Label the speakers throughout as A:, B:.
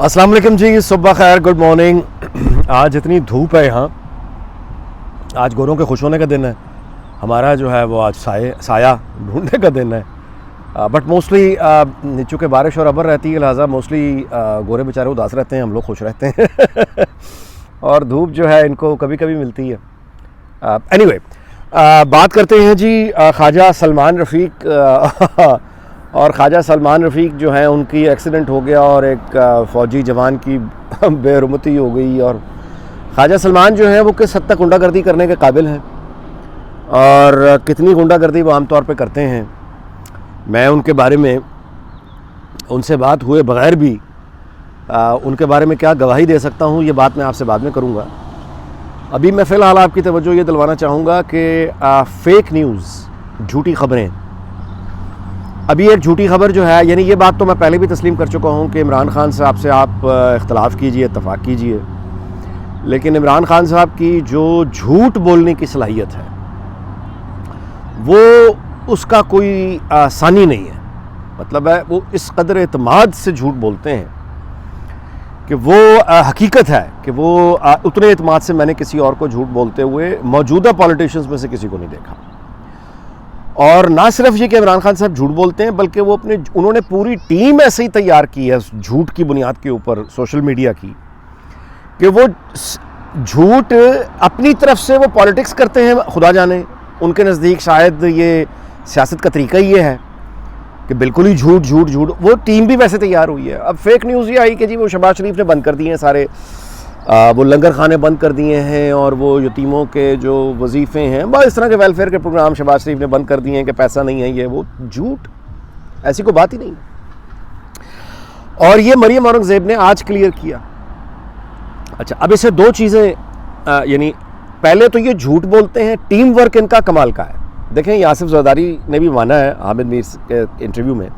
A: अस्सलाम वालेकुम जी, सुबह खैर, गुड मॉर्निंग। आज इतनी धूप है यहाँ, आज गोरों के खुश होने का दिन है। हमारा जो है वो आज साया ढूंढने का दिन है। बट मोस्टली चूँकि बारिश और अबर रहती है, लिहाजा मोस्टली गोरे बेचारे उदास रहते हैं, हम लोग खुश रहते हैं और धूप जो है इनको कभी कभी मिलती है। एनीवे, बात करते हैं जी ख्वाजा सलमान रफ़ीक और ख्वाजा सलमान रफ़ीक जो हैं उनकी एक्सीडेंट हो गया और एक फ़ौजी जवान की बेरुमती हो गई। और ख्वाजा सलमान जो हैं वो किस हद तक गुंडागर्दी करने के काबिल हैं और कितनी गुंडागर्दी वो आमतौर पे करते हैं, मैं उनके बारे में उनसे बात हुए बग़ैर भी उनके बारे में क्या गवाही दे सकता हूँ, ये बात मैं आपसे बाद में करूँगा। अभी मैं फ़िलहाल आपकी तवज्जो ये दिलवाना चाहूँगा कि फ़ेक न्यूज़, झूठी ख़बरें, अभी एक झूठी खबर जो है, यानी ये बात तो मैं पहले भी तस्लीम कर चुका हूँ कि इमरान खान साहब से आप इख्तलाफ कीजिए, इत्तफाक कीजिए, लेकिन इमरान खान साहब की जो झूठ बोलने की सलाहियत है वो उसका कोई सानी नहीं है। मतलब है वो इस कदर एतमाद से झूठ बोलते हैं कि वो हकीकत है कि वो उतने एतमाद से मैंने किसी और को झूठ बोलते हुए मौजूदा पॉलिटिशियंस में से किसी को नहीं देखा। और ना सिर्फ ये कि इमरान खान साहब झूठ बोलते हैं, बल्कि वो उन्होंने पूरी टीम ऐसे ही तैयार की है झूठ की बुनियाद के ऊपर सोशल मीडिया की, कि वो झूठ अपनी तरफ से वो पॉलिटिक्स करते हैं। खुदा जाने उनके नज़दीक शायद ये सियासत का तरीका ही ये है कि बिल्कुल ही झूठ झूठ झूठ। वो टीम भी वैसे तैयार हुई है। अब फेक न्यूज़ ये आई कि जी वो शहबाज शरीफ ने बंद कर दिए हैं सारे, वो लंगर खाने बंद कर दिए हैं और वो यतीमों के जो वजीफ़े हैं, बस इस तरह के वेलफेयर के प्रोग्राम शहबाज शरीफ ने बंद कर दिए हैं कि पैसा नहीं है। ये वो झूठ, ऐसी कोई बात ही नहीं। और ये मरियम औरंगज़ेब ने आज क्लियर किया। अच्छा, अब इसे दो चीज़ें, यानी पहले तो ये झूठ बोलते हैं, टीम वर्क इनका कमाल का है। देखें, ये आसिफ ज़रदारी ने भी माना है हामिद मीर के इंटरव्यू में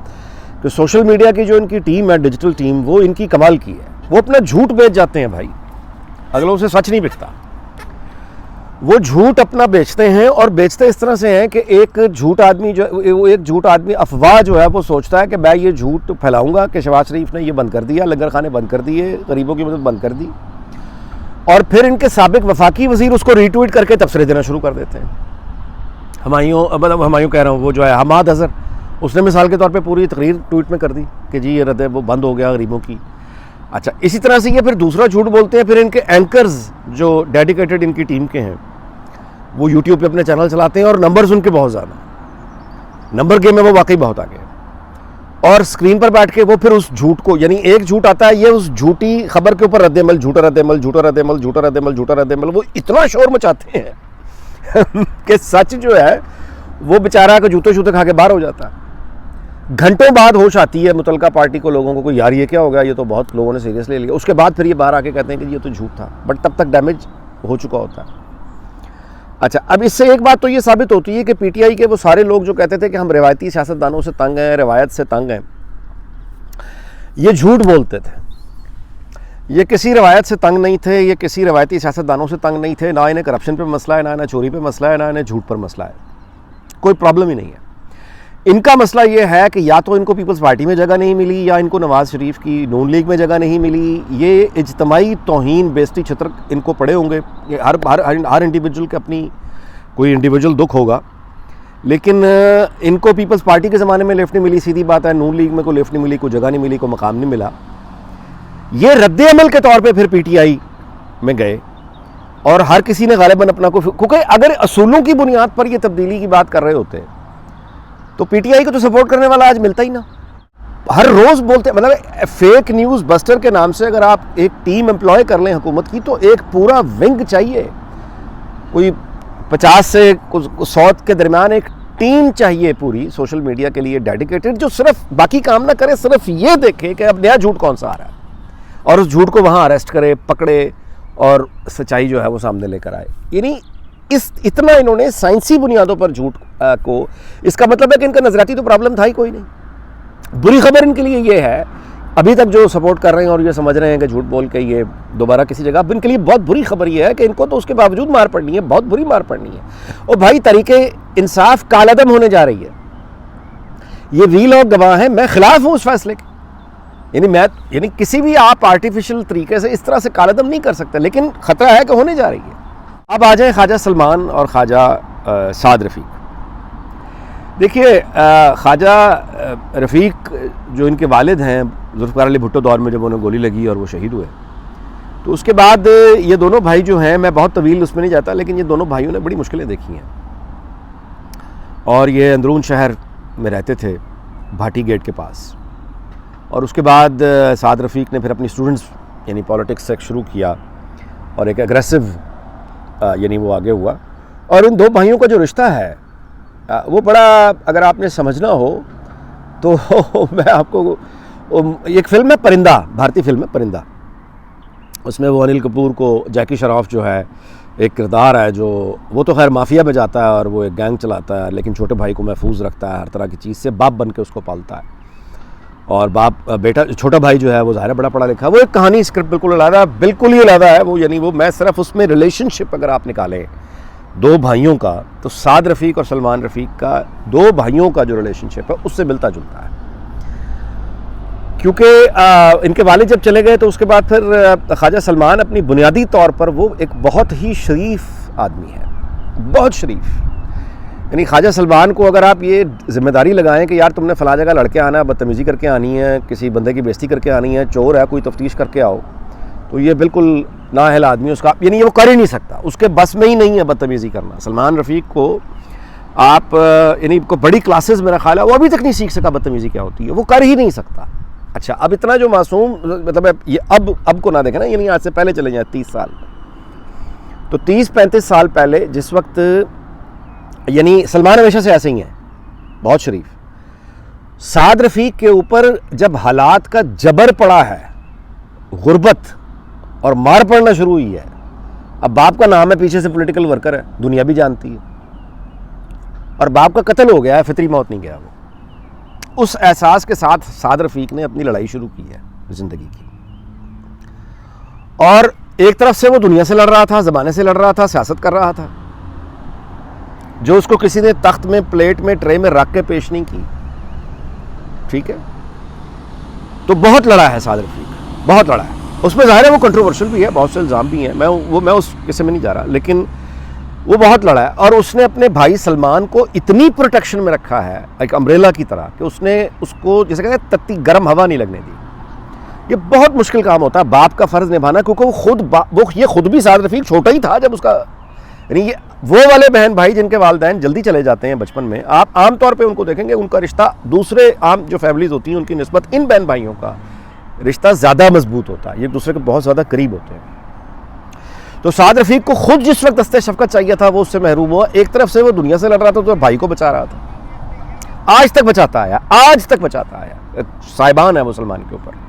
A: कि सोशल मीडिया की जो इनकी टीम है, डिजिटल टीम, वो इनकी कमाल की है। वो अपना झूठ बेच जाते हैं भाई, अगलों से सच नहीं बिकता। वो झूठ अपना बेचते हैं और बेचते इस तरह से हैं कि एक झूठ आदमी अफवाह जो है वो सोचता है कि मैं ये झूठ फैलाऊंगा कि शहबाज शरीफ ने ये बंद कर दिया, लंगर खाने बंद कर दिए, गरीबों की मदद बंद कर दी, और फिर इनके साबिक वफाकी वजीर उसको रीट्वीट करके तबसरे देना शुरू कर देते हैं। हमायूं कह रहा हूँ, वो जो है हमाद अजहर, उसने मिसाल के तौर पर पूरी तकरीर ट्वीट में कर दी कि जी ये रद्द वो बंद हो गया गरीबों की। अच्छा, इसी तरह से ये फिर दूसरा झूठ बोलते हैं। फिर इनके एंकर्स जो डेडिकेटेड इनकी टीम के हैं, वो यूट्यूब पे अपने चैनल चलाते हैं और नंबर्स उनके बहुत ज़्यादा, नंबर गेम में वो वाकई बहुत आगे हैं। और स्क्रीन पर बैठ के वो फिर उस झूठ को, यानी एक झूठ आता है, ये उस झूठी खबर के ऊपर रद्द-ए-अमल, झूठा रद्द-ए-अमल, झूठा रद्द-ए-अमल, झूठा रद्द-ए-अमल, झूठा रद्द-ए-अमल, वो इतना शोर मचाते हैं कि सच जो है वो बेचारा का जूते शूते खा के बाहर हो जाता है। घंटों बाद होश आती है मुतलका पार्टी को, लोगों को, यार ये क्या हो गया, ये तो बहुत लोगों ने सीरियस ले लिया। उसके बाद फिर ये बाहर आके कहते हैं कि ये तो झूठ था, बट तब तक डैमेज हो चुका होता है। अच्छा, अब इससे एक बात तो ये साबित होती है कि पीटीआई के वो सारे लोग जो कहते थे कि हम रिवायती सियासतदानों से तंग हैं, रिवायत से तंग हैं, ये झूठ बोलते थे। ये किसी रिवायत से तंग नहीं थे, ये किसी रिवायती सियासतदानों से तंग नहीं थे। ना इन्हें करप्शन पर मसला है, ना इन्हें चोरी पर मसला है, ना इन्हें झूठ पर मसला है, कोई प्रॉब्लम ही नहीं है। इनका मसला ये है कि या तो इनको पीपल्स पार्टी में जगह नहीं मिली, या इनको नवाज़ शरीफ की नून लीग में जगह नहीं मिली। ये इज्तमाई तौहीन, बेइज्जती छत्र इनको पड़े होंगे। हर इंडिविजुअल के अपनी कोई इंडिविजुअल दुख होगा, लेकिन इनको पीपल्स पार्टी के ज़माने में लिफ्ट नहीं मिली, सीधी बात है। नून लीग में कोई लिफ्ट नहीं मिली, कोई जगह नहीं मिली, कोई मकाम नहीं मिला। ये रद्द-ए-अमल के तौर पर फिर पीटीआई में गए और हर किसी ने गालिबन अपना को, क्योंकि अगर असूलों की बुनियाद पर ये तब्दीली की बात कर रहे होते तो पीटीआई को तो सपोर्ट करने वाला आज मिलता ही ना। हर रोज़ बोलते, मतलब फेक न्यूज़ बस्टर के नाम से अगर आप एक टीम एम्प्लॉय कर लें हुकूमत की, तो एक पूरा विंग चाहिए, कोई 50 से 100 के दरमियान एक टीम चाहिए पूरी सोशल मीडिया के लिए डेडिकेटेड, जो सिर्फ बाकी काम ना करे, सिर्फ ये देखे कि अब नया झूठ कौन सा आ रहा है और उस झूठ को वहाँ अरेस्ट करे, पकड़े और सच्चाई जो है वो सामने लेकर आए। यानी इतना इन्होंने साइंसी बुनियादों पर झूठ को, इसका मतलब है कि इनका नजरियाती तो प्रॉब्लम था ही कोई नहीं। बुरी खबर इनके लिए ये है, अभी तक जो सपोर्ट कर रहे हैं और ये समझ रहे हैं कि झूठ बोल के ये दोबारा किसी जगह, अब इनके लिए बहुत बुरी खबर ये है कि इनको तो उसके बावजूद मार पड़नी है, बहुत बुरी मार पड़नी है। और भाई तरीके इंसाफ कालअदम होने जा रही है। ये वी लोग गवाह हैं, मैं खिलाफ हूँ उस फैसले के। यानी किसी भी आप आर्टिफिशियल तरीके से इस तरह से कालेदम नहीं कर सकते, लेकिन ख़तरा है कि होने जा रही है। अब आ जाए ख्वाजा सलमान और ख्वाजा साद रफ़ीक। देखिए ख्वाजा रफ़ीक जो इनके वालिद हैं, ज़ुल्फ़िकार अली भुट्टो दौर में जब उन्हें गोली लगी और वो शहीद हुए, तो उसके बाद ये दोनों भाई जो हैं, मैं बहुत तवील उसमें नहीं जाता, लेकिन ये दोनों भाइयों ने बड़ी मुश्किलें देखी हैं। और ये अंदरून शहर में रहते थे, भाटी गेट के पास। और उसके बाद साद रफ़ीक ने फिर अपनी स्टूडेंट्स यानी पॉलिटिक्स से शुरू किया और एक एग्रेसिव यानी वो आगे हुआ। और इन दो भाइयों का जो रिश्ता है वो बड़ा, अगर आपने समझना हो तो मैं आपको, एक फ़िल्म है परिंदा, भारतीय फ़िल्म है परिंदा, उसमें वो अनिल कपूर को जैकी श्रॉफ जो है एक किरदार है, जो वो तो खैर माफिया में जाता है और वो एक गैंग चलाता है, लेकिन छोटे भाई को महफूज रखता है हर तरह की चीज़ से, बाप बन के उसको पालता है। और बेटा छोटा भाई जो है वो ज़ाहिर बड़ा पढ़ा लिखा है। वो एक कहानी स्क्रिप्ट बिल्कुल ही अलग है वो, यानी वो मैं सिर्फ उसमें रिलेशनशिप अगर आप निकालें दो भाइयों का, तो साद रफ़ीक और सलमान रफ़ीक का दो भाइयों का जो रिलेशनशिप है उससे मिलता जुलता है। क्योंकि इनके वालिद जब चले गए तो उसके बाद फिर ख्वाजा सलमान अपनी बुनियादी तौर पर वो एक बहुत ही शरीफ आदमी है, बहुत शरीफ। यानी ख्वाजा सलमान को अगर आप ये जिम्मेदारी लगाएं कि यार तुमने फ़लाँ जगह लड़के आना है, बदतमीज़ी करके आनी है, किसी बंदे की बेइज्जती करके आनी है, चोर है कोई तफ्तीश करके आओ, तो ये बिल्कुल नाअहल आदमी उसका, यानी ये वो कर ही नहीं सकता, उसके बस में ही नहीं है बदतमीज़ी करना। सलमान रफ़ीक को आप यानी को बड़ी क्लासेस मेरा ख्याल है वो अभी तक नहीं सीख सका बदतमीज़ी क्या होती है, वो कर ही नहीं सकता। अच्छा, अब इतना जो मासूम, मतलब ये अब को ना देखें ना, यानी आज से पहले चले जाए 30 साल, तो 30-35 साल पहले जिस वक्त, यानी सलमान हमेशा से ऐसे ही हैं, बहुत शरीफ। साद रफ़ीक के ऊपर जब हालात का जबर पड़ा है, गुर्बत और मार पड़ना शुरू हुई है, अब बाप का नाम है, पीछे से पॉलिटिकल वर्कर है, दुनिया भी जानती है, और बाप का कत्ल हो गया है, फितरी मौत नहीं गया वो। उस एहसास के साथ साद रफ़ीक ने अपनी लड़ाई शुरू की है ज़िंदगी की। और एक तरफ से वो दुनिया से लड़ रहा था, ज़माने से लड़ रहा था, सियासत कर रहा था, जो उसको किसी ने तख्त में, प्लेट में, ट्रे में रख के पेश नहीं की। ठीक है, तो बहुत लड़ा है साद रफ़ीक, बहुत लड़ा है। उसमें ज़ाहिर है वो कंट्रोवर्शियल भी है, बहुत से इल्ज़ाम भी हैं, मैं उस किस्से में नहीं जा रहा, लेकिन वो बहुत लड़ा है। और उसने अपने भाई सलमान को इतनी प्रोटेक्शन में रखा है, एक अम्ब्रेला की तरह, कि उसने उसको जैसे कहते हैं तत्ती गर्म हवा नहीं लगने दी। ये बहुत मुश्किल काम होता है बाप का फ़र्ज़ निभाना, क्योंकि वो ये खुद भी साद रफ़ीक छोटा ही था जब उसका, यानी ये वो वाले बहन भाई जिनके वालिदैन जल्दी चले जाते हैं बचपन में, आप आम तौर पे उनको देखेंगे उनका रिश्ता दूसरे आम जो फैमिलीज़ होती हैं उनकी निस्बत इन बहन भाइयों का रिश्ता ज़्यादा मजबूत होता है, ये एक दूसरे के बहुत ज़्यादा करीब होते हैं। तो साद रफ़ीक को खुद जिस वक्त दस्ते शफ़क़त चाहिए था वो उससे महरूम हुआ। एक तरफ से वो दुनिया से लड़ रहा था, तो भाई को बचा रहा था, आज तक बचाता आया, आज तक बचाता आया, साहिबान है मुसलमान के ऊपर।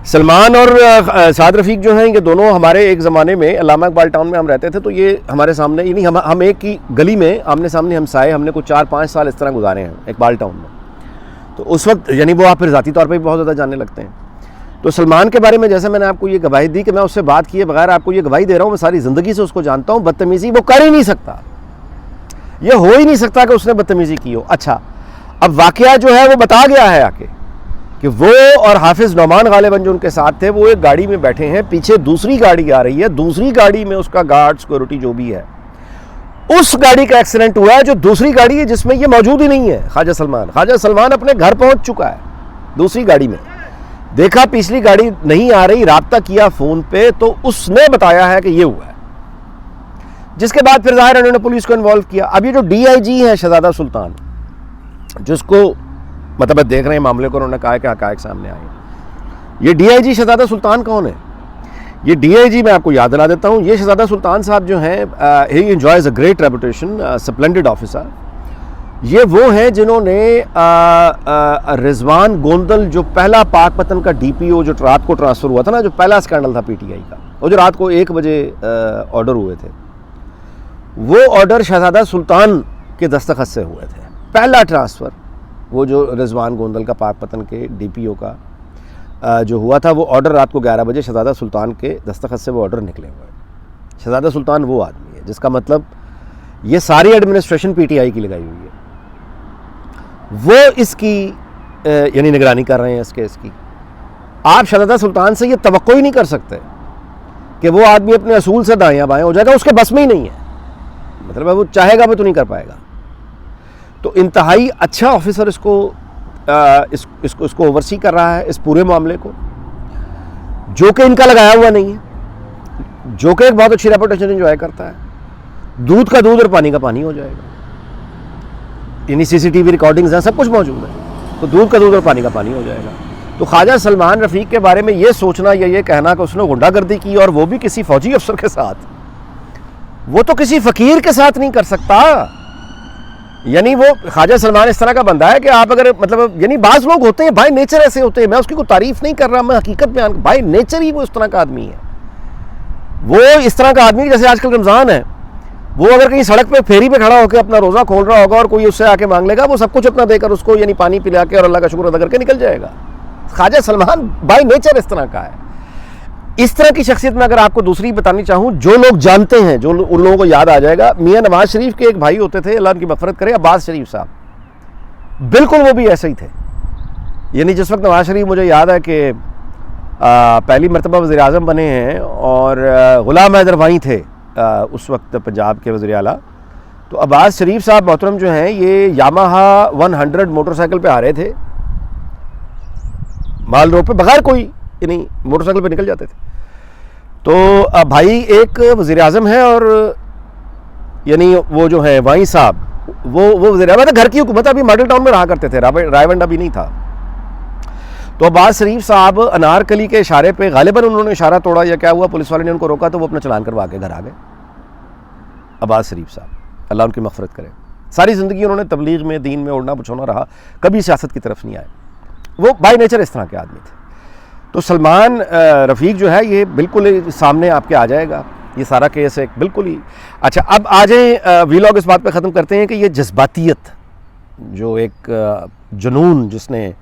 A: सलमान और साद रफ़ीक जो हैं, ये दोनों हमारे एक ज़माने में अल्लामा इकबाल टाउन में हम रहते थे, तो ये हमारे सामने, यानी हम एक ही गली में आमने सामने हमसाए, हमने कुछ 4-5 साल इस तरह गुजारे हैं इकबाल टाउन में। तो उस वक्त यानी वो आप फिर ज़ाती तौर पर भी बहुत ज़्यादा जानने लगते हैं। तो सलमान के बारे में जैसे मैंने आपको ये गवाही दी कि मैं उससे बात किए बगैर आपको ये गवाही दे रहा हूँ, मैं सारी ज़िंदगी से उसको जानता हूँ, बदतमीज़ी वो कर ही नहीं सकता, ये हो ही नहीं सकता कि उसने बदतमीज़ी की हो। अच्छा, अब वाक़या जो है वो बता गया है आके कि वो और हाफिज़ नौमान गालिबन जो उनके साथ थे, वो एक गाड़ी में बैठे हैं, पीछे दूसरी गाड़ी आ रही है, दूसरी गाड़ी में उसका गार्ड, सिक्योरिटी जो भी है, उस गाड़ी का एक्सीडेंट हुआ है जो दूसरी गाड़ी है जिसमें ये मौजूद ही नहीं है। ख्वाजा सलमान अपने घर पहुंच चुका है दूसरी गाड़ी में, देखा पिछली गाड़ी नहीं आ रही, राब्ता किया फ़ोन पे, तो उसने बताया है कि ये हुआ है, जिसके बाद फिर ज़ाहिर उन्होंने पुलिस को इन्वॉल्व किया। अब ये जो DIG है शहजादा सुल्तान, जिसको मतलब देख रहे हैं मामले को, उन्होंने कहा कि हक़ाइक़ सामने आए। ये DIG शहजादा सुल्तान कौन है? ये DIG मैं आपको याद दिला देता हूँ। ये शहजादा सुल्तान साहब जो हैं, he enjoys a great reputation, splendid officer. ये वो हैं जिन्होंने रिजवान गोंदल, जो पहला पाकपतन का DPO जो रात को ट्रांसफ़र हुआ था ना, जो पहला स्कैंडल था PTI का, वो जो रात को 1 बजे ऑर्डर हुए थे, वो ऑर्डर शहजादा सुल्तान के दस्तखत से हुए थे। पहला ट्रांसफ़र वो जो रिजवान गोंदल का पाकपतन के DPO का जो हुआ था, वो ऑर्डर रात को 11 बजे शहजादा सुल्तान के दस्तखत से वो ऑर्डर निकले हुए। शहजादा सुल्तान वो आदमी है जिसका मतलब ये सारी एडमिनिस्ट्रेशन PTI की लगाई हुई है, वो इसकी यानी निगरानी कर रहे हैं इस केस की। आप शहजादा सुल्तान से ये तवक्को ही नहीं कर सकते कि वो आदमी अपने असूल से दायां बायां हो जाएगा, उसके बस में ही नहीं है, मतलब वो चाहेगा भी तो नहीं कर पाएगा। तो इंतहाई अच्छा ऑफिसर इसको ओवरसी कर रहा है, इस पूरे मामले को, जो कि इनका लगाया हुआ नहीं है, जो कि एक बहुत अच्छी रेपुटेशन एंजॉय करता है। दूध का दूध और पानी का पानी हो जाएगा, यानी सीसीटीवी रिकॉर्डिंग्स हैं, सब कुछ मौजूद है, तो दूध का दूध और पानी का पानी हो जाएगा। तो ख्वाजा सलमान रफ़ीक के बारे में ये सोचना या ये कहना कि उसने गुंडागर्दी की और वो भी किसी फौजी अफसर के साथ, वो तो किसी फ़कीर के साथ नहीं कर सकता। यानी वो ख्वाजा सलमान इस तरह का बंदा है कि आप अगर मतलब, यानी बाज़ लोग होते हैं बाय नेचर ऐसे होते हैं, मैं उसकी कोई तारीफ़ नहीं कर रहा, मैं हकीकत बयान, बाय नेचर ही वो इस तरह का आदमी है। वो इस तरह का आदमी, जैसे आजकल रमज़ान है, वो अगर कहीं सड़क पे फेरी पे खड़ा होकर अपना रोज़ा खोल रहा होगा और कोई उससे आके मांग लेगा, वो सब कुछ अपना देकर उसको यानी पानी पिला के और अल्लाह का शुक्र अदा करके निकल जाएगा। ख्वाजा सलमान बाय नेचर इस तरह का है। इस तरह की शख्सियत में अगर आपको दूसरी बतानी चाहूँ, जो लोग जानते हैं, जो उन लोगों को याद आ जाएगा, मियाँ नवाज शरीफ के एक भाई होते थे, अल्लाह उनकी मग़फ़िरत करे, अब्बास शरीफ साहब, बिल्कुल वो भी ऐसे ही थे। यानी जिस वक्त नवाज शरीफ, मुझे याद है कि पहली मरतबा वज़ीर-ए-आज़म बने हैं और ग़ुलाम हैदर वहीं थे उस वक्त पंजाब के वज़ीर आला, तो अब्बास शरीफ साहब मोहतरम जो हैं, ये यामाहा 100 मोटरसाइकिल पे आ रहे थे, माल रोड पे, बगैर कोई यानी मोटरसाइकिल पे निकल जाते थे। तो भाई एक वज़ीर-ए-आज़म है और यानी वो जो है वाई साहब, वो वज़ीर-ए-आज़म, घर की हुकूमत अभी मॉडल टाउन में रहा करते थे, रायवंडा भी नहीं था। तो अब्बास शरीफ साहब अनारकली के इशारे पे, गालिबन उन्होंने इशारा तोड़ा या क्या हुआ, पुलिस वाले ने उनको रोका तो वो अपना चलान करवा के घर आ गए। अब्बास शरीफ साहब, अल्लाह उनकी मग़फ़िरत करे, सारी ज़िंदगी उन्होंने तबलीग में, दीन में उड़ना पुछोना रहा, कभी सियासत की तरफ नहीं आए, वो बाय नेचर इस तरह के आदमी थे। तो सलमान रफ़ीक जो है, ये बिल्कुल सामने आपके आ जाएगा, ये सारा केस एक बिल्कुल ही। अच्छा, अब आ जाएँ, वीलॉग इस बात पे ख़त्म करते हैं कि ये जज्बातियत, जो एक जुनून जिसने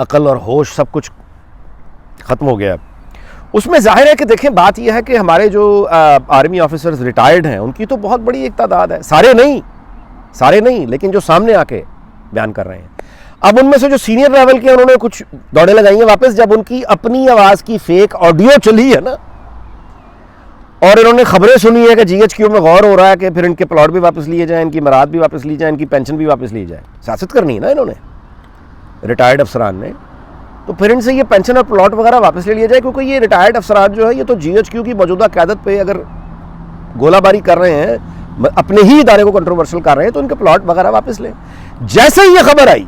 A: अकल और होश सब कुछ ख़त्म हो गया, उसमें ज़ाहिर है कि देखें, बात यह है कि हमारे जो आर्मी ऑफिसर्स रिटायर्ड हैं, उनकी तो बहुत बड़ी एक तादाद है, सारे नहीं, लेकिन जो सामने आके बयान कर रहे हैं। अब उनमें से जो सीनियर लेवल के, उन्होंने कुछ दौड़े लगाई हैं वापस, जब उनकी अपनी आवाज़ की फेक ऑडियो चली है ना, और इन्होंने खबरें सुनी है कि GHQ में गौर हो रहा है कि फिर इनके प्लॉट भी वापस लिए जाएँ, इनकी मराद भी वापस ली जाए, इनकी पेंशन भी वापस ली जाए। सियासत करनी है ना इन्होंने, रिटायर्ड अफसरान ने, तो फिर इनसे ये पेंशन और प्लॉट वगैरह वापस ले लिया जाए, क्योंकि ये रिटायर्ड अफसरान जो है, ये तो GHQ की मौजूदा क़यादत पे अगर गोलाबारी कर रहे हैं, अपने ही इदारे को कंट्रोवर्शियल कर रहे हैं, तो इनके प्लॉट वगैरह वापस लें। जैसे ही ये खबर आई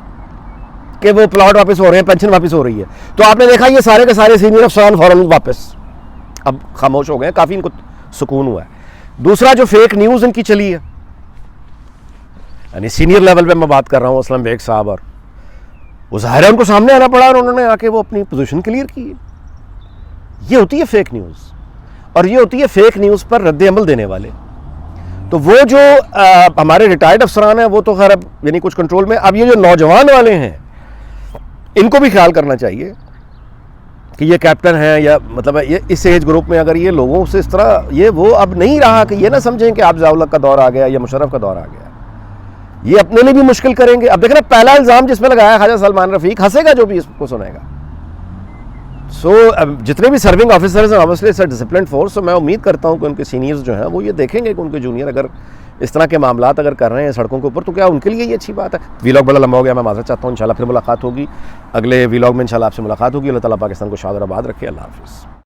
A: कि वो प्लॉट वापस हो रहे हैं, पेंशन वापस हो रही है, तो आपने देखा ये सारे के सारे सीनियर अफसरान फ़ौरन वापस अब खामोश हो गए, काफ़ी इनको सुकून हुआ है। दूसरा, जो फेक न्यूज़ इनकी चली है, यानी सीनियर लेवल पे मैं बात कर रहा हूँ, असलम बेग साहब, और वो ज़ाहिर है उनको सामने आना पड़ा और उन्होंने आके वो अपनी पोजीशन क्लियर की। ये होती है फेक न्यूज़, और ये होती है फेक न्यूज़ पर रद्द अमल देने वाले। तो वो जो हमारे रिटायर्ड अफसरान हैं, वो तो खैर अब यानी कुछ कंट्रोल में। अब ये जो नौजवान वाले हैं, इनको भी ख्याल करना चाहिए कि ये कैप्टन है, या मतलब ये इस एज ग्रुप में अगर ये लोगों से इस तरह, ये वो अब नहीं रहा कि ये ना समझें कि आप ज़िया-उल-हक का दौर आ गया या मुशर्रफ का दौर आ गया, ये अपने लिए भी मुश्किल करेंगे। अब देखना, पहला इल्ज़ाम जिसमें लगाया ख्वाजा सलमान रफ़ीक, हंसेगा जो भी इसको सुनेगा। अब जितने भी सर्विंग ऑफिसर्स हैं, obviously it's a disciplined force, तो मैं उम्मीद करता हूँ कि उनके सीनियर्स जो हैं वो ये देखेंगे कि उनके जूनियर अगर इस तरह के मामलात अगर कर रहे हैं सड़कों के ऊपर, तो क्या उनके लिए ये अच्छी बात है। वीलॉग बड़ा लंबा हो गया, मैं माज़रत चाहता हूँ, इंशाल्लाह फिर मुलाकात होगी, अगले वीलॉग में इंशाल्लाह आपसे मुलाकात होगी। अल्लाह ताला पाकिस्तान को शाद और आबाद रखे। अल्लाह हाफ़िज़।